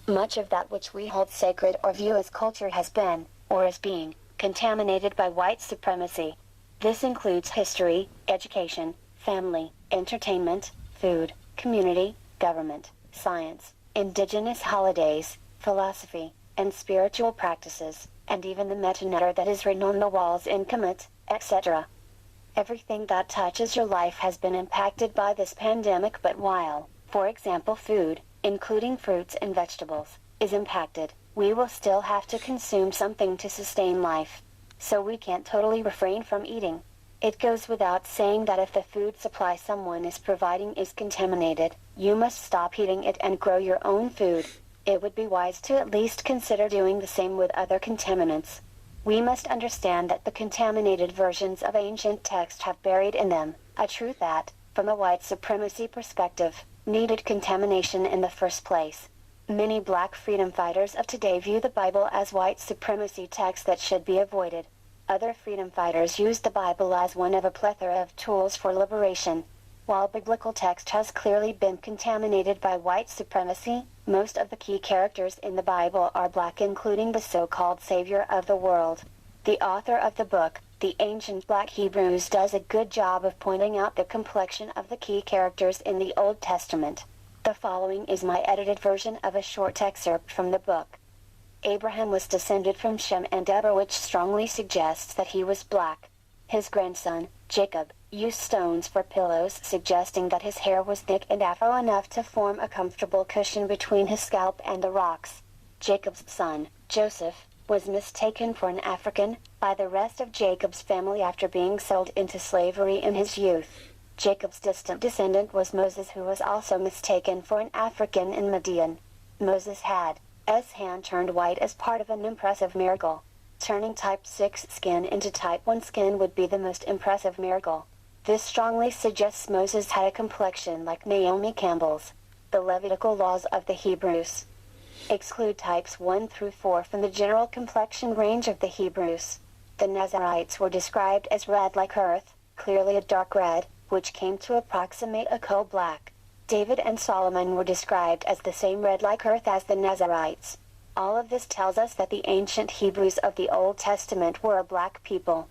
Much of that which we hold sacred or view as culture has been, or is being, contaminated by white supremacy. This includes history, education, family, entertainment, food, community, government, science, indigenous holidays, philosophy, and spiritual practices, and even the metanatter that is written on the walls in Kemet, etc. Everything that touches your life has been impacted by this pandemic, but while, for example, food, including fruits and vegetables, is impacted, we will still have to consume something to sustain life. So we can't totally refrain from eating. It goes without saying that if the food supply someone is providing is contaminated, you must stop eating it and grow your own food. It would be wise to at least consider doing the same with other contaminants. We must understand that the contaminated versions of ancient texts have buried in them a truth that, from a white supremacy perspective, needed contamination in the first place. Many black freedom fighters of today view the Bible as white supremacy text that should be avoided. Other freedom fighters use the Bible as one of a plethora of tools for liberation. While biblical text has clearly been contaminated by white supremacy, most of the key characters in the Bible are black, including the so-called Savior of the world. The author of the book, The Ancient Black Hebrews, does a good job of pointing out the complexion of the key characters in the Old Testament. The following is my edited version of a short excerpt from the book. Abraham was descended from Shem and Deborah, which strongly suggests that he was black. His grandson, Jacob, used stones for pillows, suggesting that his hair was thick and afro enough to form a comfortable cushion between his scalp and the rocks. Jacob's son, Joseph, was mistaken for an African by the rest of Jacob's family after being sold into slavery in his youth. Jacob's distant descendant was Moses, who was also mistaken for an African in Midian. Moses had his hand turned white as part of an impressive miracle. Turning type 6 skin into type 1 skin would be the most impressive miracle. This strongly suggests Moses had a complexion like Naomi Campbell's. The Levitical laws of the Hebrews exclude types 1 through 4 from the general complexion range of the Hebrews. The Nazarites were described as red like earth, clearly a dark red, which came to approximate a coal black. David and Solomon were described as the same red like earth as the Nazarites. All of this tells us that the ancient Hebrews of the Old Testament were a black people.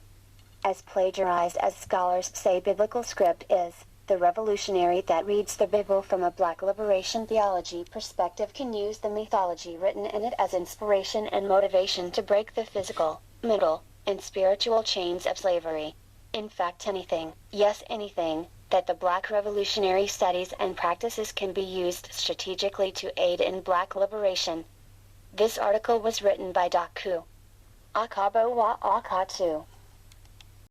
As plagiarized as scholars say biblical script is, the revolutionary that reads the Bible from a black liberation theology perspective can use the mythology written in it as inspiration and motivation to break the physical, mental, and spiritual chains of slavery. In fact, anything, yes anything, that the black revolutionary studies and practices can be used strategically to aid in black liberation. This article was written by Daku Akabo wa Akatu.